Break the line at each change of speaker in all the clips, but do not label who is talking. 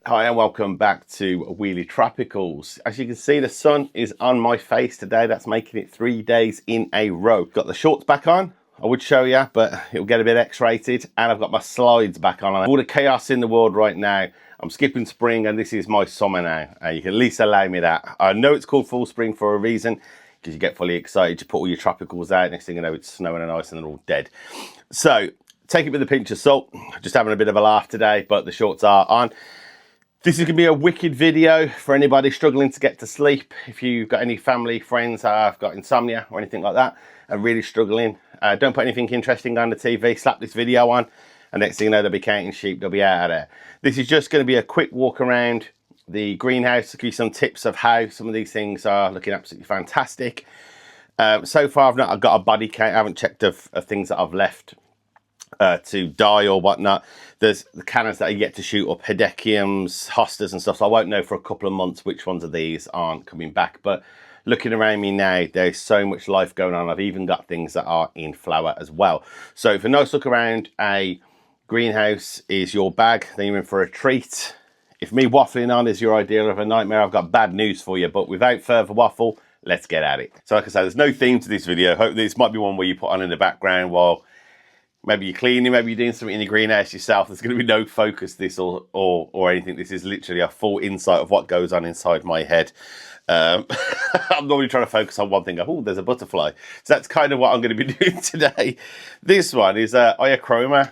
Hi and welcome back to Weoley Tropicals. As you can see, the sun is on my face today. That's making it 3 days in a row. Got the shorts back on. I would show you, but it'll get a bit X-rated. And I've got my slides back on. All the chaos in the world right now. I'm skipping spring and this is my summer now. You can at least allow me that. I know it's called fall spring for a reason, because you get fully excited to put all your tropicals out. Next thing you know, it's snowing and ice and they're all dead. So take it with a pinch of salt. Just having a bit of a laugh today, but the shorts are on. This is going to be a wicked video for anybody struggling to get to sleep. If you've got any family, friends that have got insomnia or anything like that and really struggling, don't put anything interesting on the TV. Slap this video on and next thing you know, they'll be counting sheep. They'll be out of there. This is just going to be a quick walk around the greenhouse to give you some tips of how some of these things are looking absolutely fantastic. So far, I've got a body count. I haven't checked of things that I've left to die or whatnot. There's the cannons that are yet to shoot up, hedechiums, hostas and stuff, so I won't know for a couple of months which ones of these aren't coming back. But looking around me now, there's so much life going on. I've even got things that are in flower as well. So if a nice look around a greenhouse is your bag, then you're in for a treat. If me waffling on is your idea of a nightmare, I've got bad news for you. But without further waffle, let's get at it. So like I said, there's no theme to this video. Hope this might be one where you put on in the background while maybe you're cleaning, maybe you're doing something in your greenhouse yourself. There's going to be no focus this or anything. This is literally a full insight of what goes on inside my head. I'm normally trying to focus on one thing. Oh, there's a butterfly. So that's kind of what I'm going to be doing today. This one is Iochroma.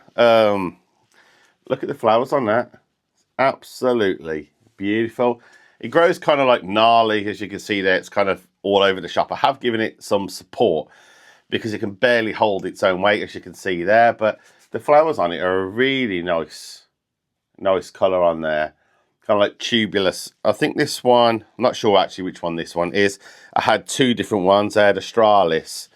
Look at the flowers on that. Absolutely beautiful. It grows kind of like gnarly, as you can see there. It's kind of all over the shop. I have given it some support because it can barely hold its own weight, as you can see there. But the flowers on it are a really nice colour on there. Kind of like tubulous. I think this one, I'm not sure actually which one this one is. I had two different ones. I had Australis.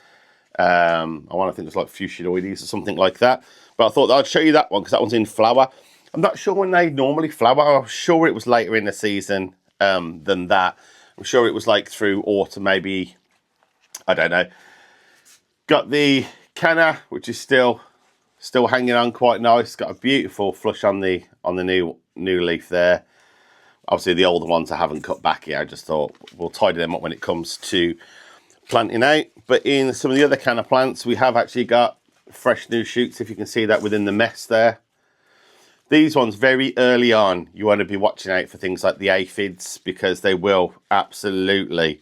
I want to think it was like Fuchsioides or something like that. But I thought I'd show you that one because that one's in flower. I'm not sure when they normally flower. I'm sure it was later in the season than that. I'm sure it was like through autumn, maybe. I don't know. Got the canna, which is still hanging on quite nice. Got a beautiful flush on the new leaf there. Obviously the older ones I haven't cut back yet. I just thought we'll tidy them up when it comes to planting out. But in some of the other canna plants, we have actually got fresh new shoots, if you can see that within the mess there. These ones very early on, you want to be watching out for things like the aphids, because they will absolutely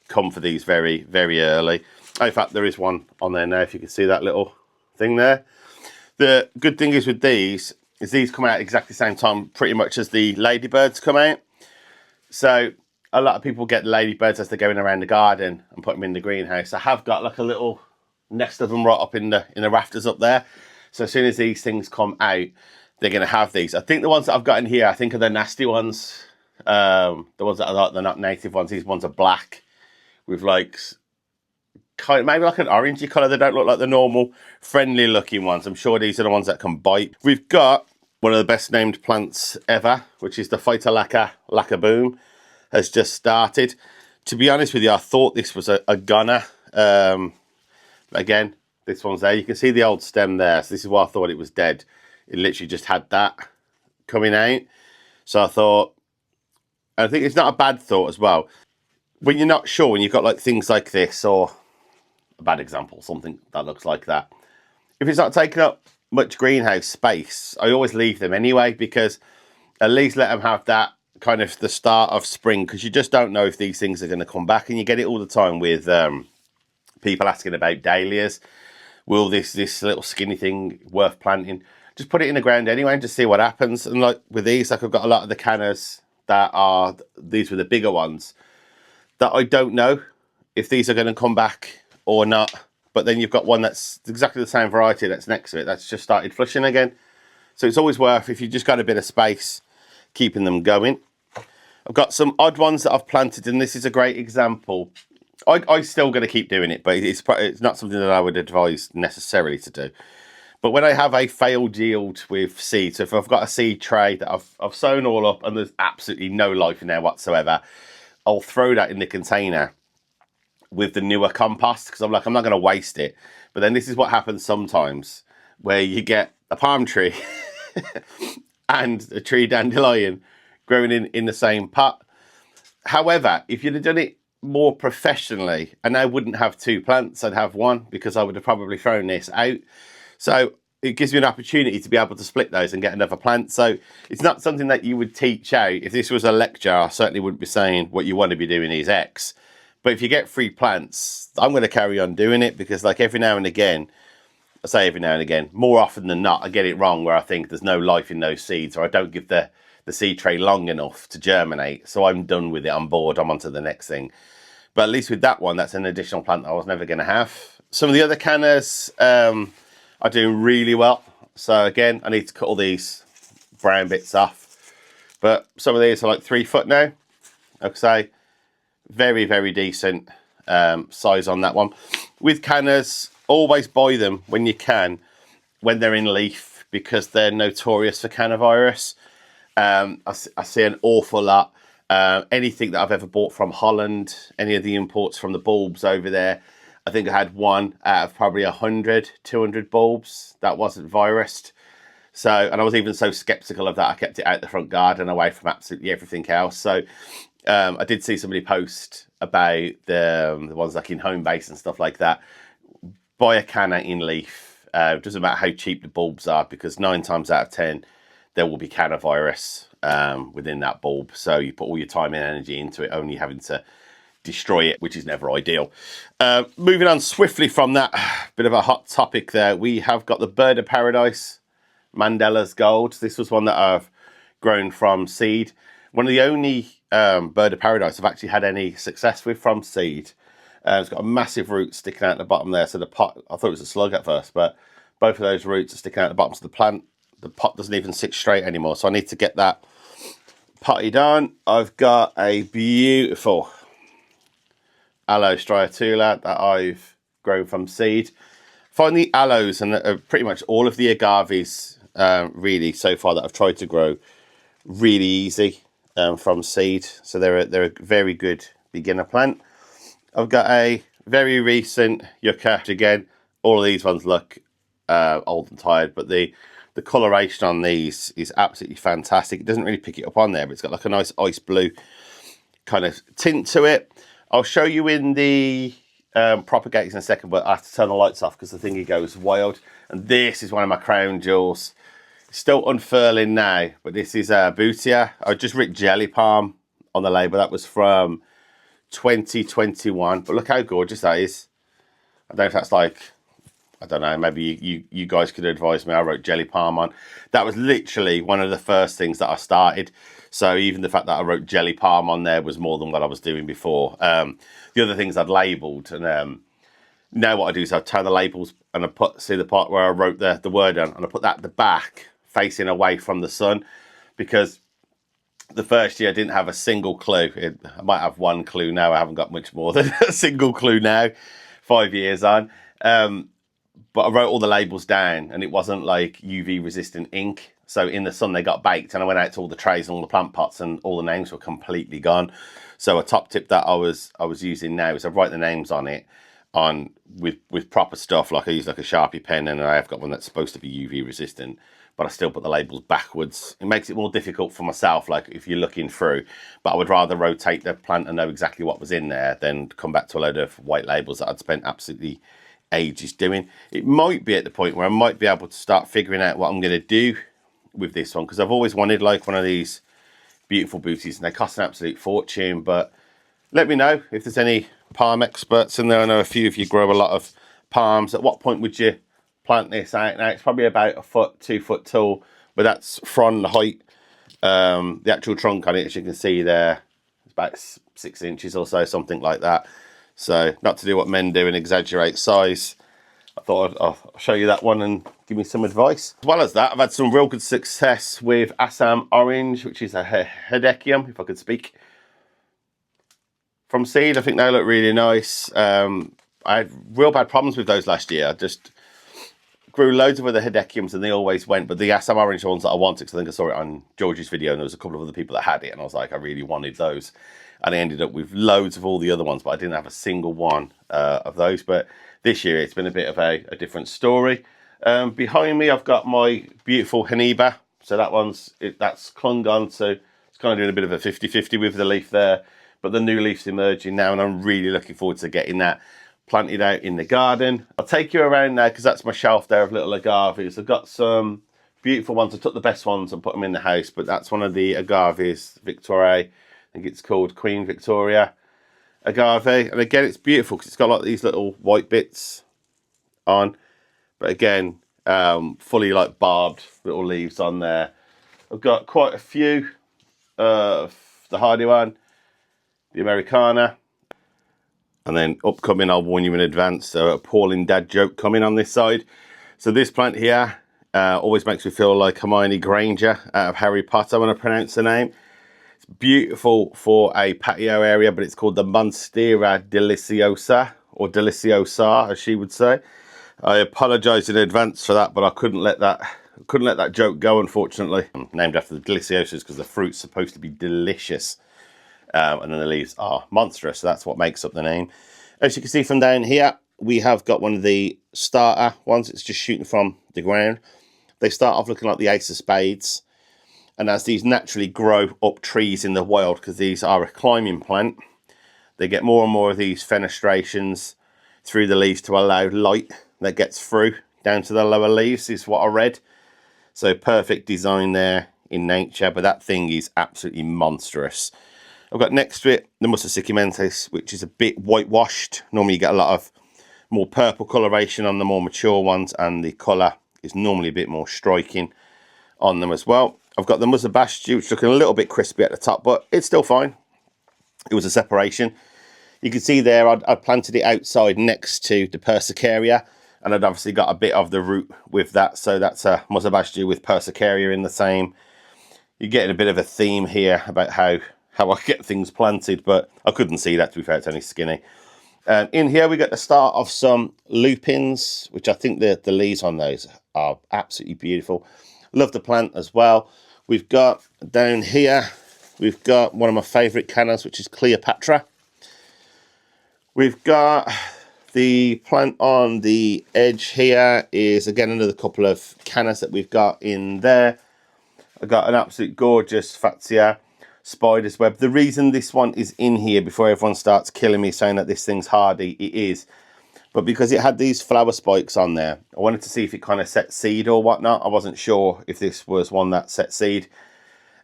come for these very, very early. In fact, there is one on there now, if you can see that little thing there. The good thing is with these, is these come out exactly the same time pretty much as the ladybirds come out. So a lot of people get ladybirds as they're going around the garden and put them in the greenhouse. I have got like a little nest of them right up in the rafters up there. So as soon as these things come out, they're going to have these. I think the ones that I've got in here, I think are the nasty ones. The ones that are like, they're not native ones. These ones are black with like kind of, maybe like an orangey colour. They don't look like the normal friendly looking ones. I'm sure these are the ones that can bite. We've got one of the best named plants ever, which is the Phytolacca laccaboom, has just started. To be honest with you, I thought this was a gunner. Again, this one's there. You can see the old stem there. So this is why I thought it was dead. It literally just had that coming out. So I thought, I think it's not a bad thought as well. When you're not sure, when you've got like things like this, or a bad example, something that looks like that. If it's not taking up much greenhouse space, I always leave them anyway, because at least let them have that kind of the start of spring, because you just don't know if these things are going to come back. And you get it all the time with people asking about dahlias. Will this little skinny thing worth planting? Just put it in the ground anyway and just see what happens. And like with these, like I've got a lot of the cannas that are, these were the bigger ones, that I don't know if these are going to come back or not. But then you've got one that's exactly the same variety that's next to it, that's just started flushing again. So it's always worth, if you've just got a bit of space, keeping them going. I've got some odd ones that I've planted, and this is a great example. I'm still going to keep doing it, but it's not something that I would advise necessarily to do. But when I have a failed yield with seed, so if I've got a seed tray that I've sown all up and there's absolutely no life in there whatsoever, I'll throw that in the container with the newer compost, because I'm like, I'm not going to waste it. But then this is what happens sometimes, where you get a palm tree and a tree dandelion growing in the same pot. However, if you'd have done it more professionally, and I wouldn't have 2 plants, I'd have 1, because I would have probably thrown this out. So it gives you an opportunity to be able to split those and get another plant. So it's not something that you would teach out. If this was a lecture, I certainly wouldn't be saying what you want to be doing is X. But if you get 3 plants, I'm going to carry on doing it, because like every now and again, I say every now and again, more often than not, I get it wrong where I think there's no life in those seeds, or I don't give the seed tray long enough to germinate. So I'm done with it, I'm bored, I'm on to the next thing. But at least with that one, that's an additional plant that I was never going to have. Some of the other cannas are doing really well. So again, I need to cut all these brown bits off. But some of these are like 3 foot now. Like I say, very, very decent size on that one. With cannas, always buy them when you can, when they're in leaf, because they're notorious for cannavirus. I see an awful lot. Anything that I've ever bought from Holland, any of the imports from the bulbs over there, I think I had 1 out of probably 100, 200 bulbs that wasn't virused. So, and I was even so skeptical of that, I kept it out the front garden away from absolutely everything else. So I did see somebody post about the ones like in home base and stuff like that. Buy a canna in leaf. It doesn't matter how cheap the bulbs are, because 9 times out of 10 there will be cannavirus within that bulb. So you put all your time and energy into it, only having to destroy it, which is never ideal. Moving on swiftly from that, bit of a hot topic there. We have got the Bird of Paradise Mandela's Gold. This was one that I've grown from seed. One of the only Bird of Paradise I've actually had any success with from seed. It's got a massive root sticking out the bottom there. So the pot, I thought it was a slug at first, but both of those roots are sticking out the bottom. So the plant, the pot doesn't even sit straight anymore. So I need to get that potted on. I've got a beautiful aloe striatula that I've grown from seed. Find the aloes and pretty much all of the agaves really so far that I've tried to grow really easy from seed. So they're a very good beginner plant. I've got a very recent yucca. Again, all of these ones look old and tired, but the coloration on these is absolutely fantastic. It doesn't really pick it up on there, but it's got like a nice ice blue kind of tint to it. I'll show you in the propagators in a second, but I have to turn the lights off because the thingy goes wild. And this is one of my crown jewels. It's still unfurling now, but this is Bootia. I just writ jelly palm on the label. That was from 2021, but look how gorgeous that is. I don't know if that's like, I don't know, maybe you guys could advise me. I wrote jelly palm on. That was literally one of the first things that I started. So even the fact that I wrote jelly palm on there was more than what I was doing before. The other things I'd labelled, and now what I do is I turn the labels and I see the part where I wrote the word on, and I put that at the back facing away from the sun, because the first year I didn't have a single clue. I might have one clue now. I haven't got much more than a single clue now, 5 years on. But I wrote all the labels down, and it wasn't like UV resistant ink. So in the sun they got baked, and I went out to all the trays and all the plant pots, and all the names were completely gone. So a top tip that I was using now is I write the names on it with proper stuff. Like I use like a Sharpie pen, and I have got one that's supposed to be UV resistant, but I still put the labels backwards. It makes it more difficult for myself, like if you're looking through, but I would rather rotate the plant and know exactly what was in there than come back to a load of white labels that I'd spent absolutely ages doing. It might be at the point where I might be able to start figuring out what I'm going to do with this one, because I've always wanted like one of these beautiful booties, and they cost an absolute fortune. But let me know if there's any palm experts in there. I know a few of you grow a lot of palms. At what point would you plant this out? Now it's probably about 1 foot, 2 foot tall, but that's frond height. The actual trunk on it, as you can see there, it's about 6 inches or so, something like that. So not to do what men do and exaggerate size, I thought I'll show you that one and give me some advice. As well as that, I've had some real good success with Assam Orange, which is a hedechium, if I could speak, from seed. I think they look really nice. I had real bad problems with those last year. I just grew loads of other hedechiums and they always went, but the Assam Orange ones that I wanted, because I think I saw it on George's video and there was a couple of other people that had it, and I was like, I really wanted those. And I ended up with loads of all the other ones, but I didn't have a single one of those. But this year it's been a bit of a different story. Behind me I've got my beautiful Haniba. So that that's clung on to It's kind of doing a bit of a 50-50 with the leaf there, but the new leaf's emerging now, and I'm really looking forward to getting that planted out in the garden. I'll take you around now because that's my shelf there of little agaves. I've got some beautiful ones. I took the best ones and put them in the house, but that's one of the agaves, Victoria. I think it's called Queen Victoria agave. And again, it's beautiful because it's got like these little white bits on, but again, fully like barbed little leaves on there. I've got quite a few of the hardy one, the Americana, and then upcoming, I'll warn you in advance, so a appalling dad joke coming on this side. So this plant here always makes me feel like Hermione Granger out of Harry Potter when I pronounce the name. It's beautiful for a patio area, but it's called the Monstera Deliciosa, or Deliciosa, as she would say. I apologise in advance for that, but I couldn't let that joke go, unfortunately. Named after the Deliciosas because the fruit's supposed to be delicious. And then the leaves are monstrous, so that's what makes up the name. As you can see from down here, we have got one of the starter ones. It's just shooting from the ground. They start off looking like the ace of spades, and as these naturally grow up trees in the wild, because these are a climbing plant, they get more and more of these fenestrations through the leaves to allow light that gets through down to the lower leaves, is what I read. So perfect design there in nature, but that thing is absolutely monstrous. I've got next to it the Musa Succulenta, which is a bit whitewashed. Normally you get a lot of more purple coloration on the more mature ones, and the colour is normally a bit more striking on them as well. I've got the Musa Bastiu, which is looking a little bit crispy at the top, but it's still fine. It was a separation. You can see there I planted it outside next to the Persicaria, and I'd obviously got a bit of the root with that, so that's a Musa Bastiu with Persicaria in the same. You're getting a bit of a theme here about how I get things planted, but I couldn't see that, to be fair, it's only skinny. In here we got the start of some lupins, which I think the leaves on those are absolutely beautiful. Love the plant as well. We've got down here, we've got one of my favourite cannas, which is Cleopatra. We've got the plant on the edge here is again another couple of cannas that we've got in there. I've got an absolute gorgeous Fatsia Spider's Web. The reason this one is in here before everyone starts killing me saying that this thing's hardy, it is, but because it had these flower spikes on there, I wanted to see if it kind of set seed or whatnot. I wasn't sure if this was one that set seed,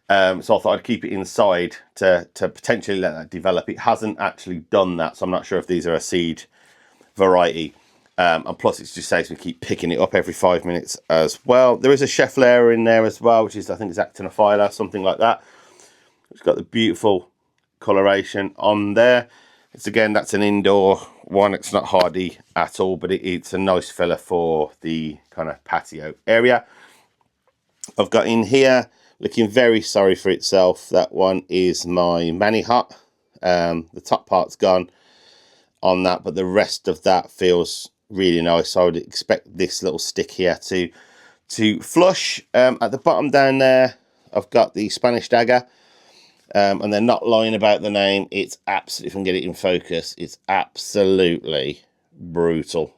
so I thought I'd keep it inside to potentially let that develop. It hasn't actually done that, so I'm not sure if these are a seed variety, and plus it just says we keep picking it up every 5 minutes as well. There is a chef layer in there as well, which is, I think, is Actinophylla, something like that. It's got the beautiful coloration on there. It's again, that's an indoor one. It's not hardy at all, but it's a nice filler for the kind of patio area. I've got in here, looking very sorry for itself, that one is my Mani Hot. The top part's gone on that, but the rest of that feels really nice. I would expect this little stick here to flush. At the bottom down there, I've got the Spanish Dagger. And they're not lying about the name. It's absolutely, if I can get it in focus, it's absolutely brutal.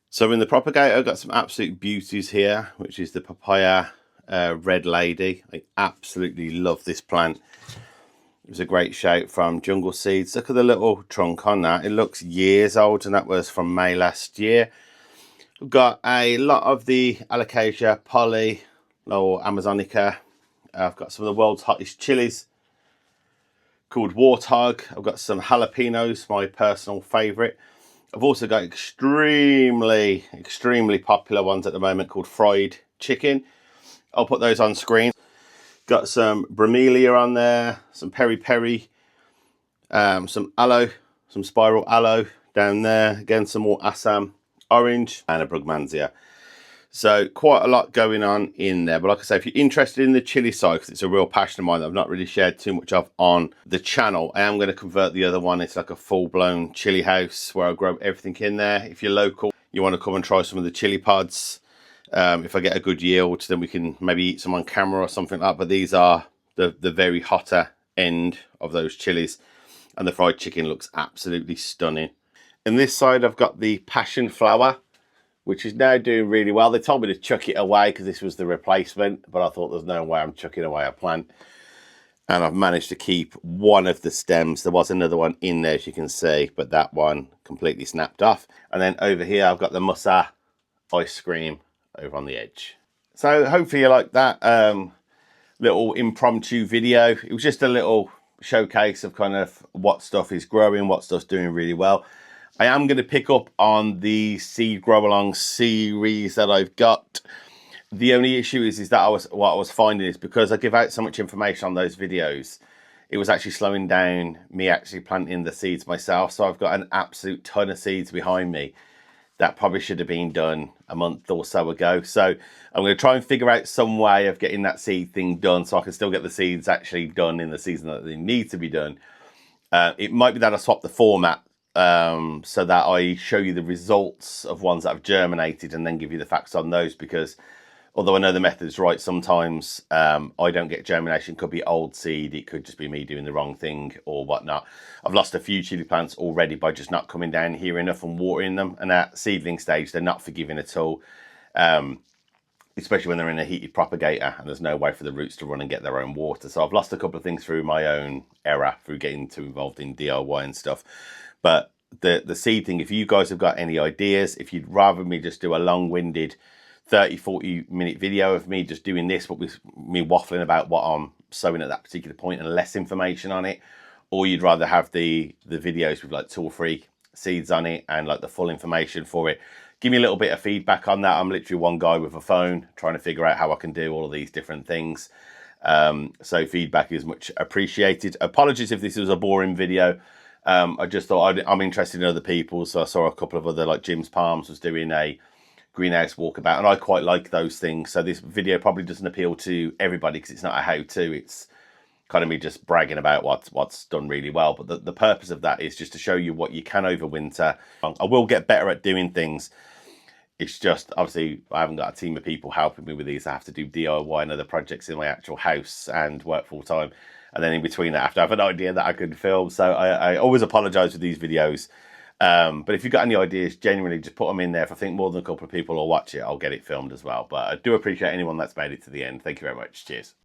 So in the Propagator, I've got some absolute beauties here, which is the Papaya Red Lady. I absolutely love this plant. It was a great shout from Jungle Seeds. Look at the little trunk on that. It looks years old, and that was from May last year. We've got a lot of the Alocasia Poly or Amazonica. I've got some of the world's hottest chilies called Warthog. I've got some jalapenos, my personal favourite. I've also got extremely popular ones at the moment called fried chicken. I'll put those on screen. Got some bromelia on there, some peri-peri, some aloe, some spiral aloe down there. Again, some more Assam orange and a Brugmansia. So quite a lot going on in there. But like I say, if you're interested in the chili side, because it's a real passion of mine that I've not really shared too much of on the channel, I am going to convert the other one. It's like a full-blown chili house where I grow everything in there. If you're local, you want to come and try some of the chili pods. If I get a good yield, then we can maybe eat some on camera or something like that. But these are the very hotter end of those chilies. And the fried chicken looks absolutely stunning. In this side, I've got the passion flower, which is now doing really well. They told me to chuck it away because this was the replacement, but I thought there's no way I'm chucking away a plant. And I've managed to keep one of the stems. There was another one in there, as you can see, but that one completely snapped off. And then over here, I've got the Musa ice cream over on the edge. So hopefully you like that little impromptu video. It was just a little showcase of kind of what stuff is growing, what stuff's doing really well. I am going to pick up on the seed grow along series that I've got. The only issue is that what I was finding is because I give out so much information on those videos, it was actually slowing down me actually planting the seeds myself. So I've got an absolute ton of seeds behind me that probably should have been done a month or so ago. So I'm going to try and figure out some way of getting that seed thing done so I can still get the seeds actually done in the season that they need to be done. It might be that I swap the format so that I show you the results of ones that have germinated and then give you the facts on those, because although I know the method's right, sometimes I don't get germination. It could be old seed, it could just be me doing the wrong thing or whatnot. I've lost a few chili plants already by just not coming down here enough and watering them. And at seedling stage, they're not forgiving at all, especially when they're in a heated propagator and there's no way for the roots to run and get their own water. So I've lost a couple of things through my own error, through getting too involved in DIY and stuff. But the seed thing, if you guys have got any ideas, if you'd rather me just do a long-winded 30-40 minute video of me just doing this, but with me waffling about what I'm sowing at that particular point and less information on it, or you'd rather have the videos with like 2 or 3 seeds on it and like the full information for it, give me a little bit of feedback on that. I'm literally one guy with a phone trying to figure out how I can do all of these different things. So feedback is much appreciated. Apologies if this was a boring video. I just thought I'm interested in other people, so I saw a couple of other, like Jim's Palms was doing a greenhouse walkabout, and I quite like those things. So this video probably doesn't appeal to everybody because it's not a how-to. It's kind of me just bragging about what's done really well. But the purpose of that is just to show you what you can overwinter. I will get better at doing things. It's just, obviously, I haven't got a team of people helping me with these. I have to do DIY and other projects in my actual house and work full time. And then in between that, I have to have an idea that I can film. So I always apologise with these videos. But if you've got any ideas, genuinely just put them in there. If I think more than a couple of people will watch it, I'll get it filmed as well. But I do appreciate anyone that's made it to the end. Thank you very much. Cheers.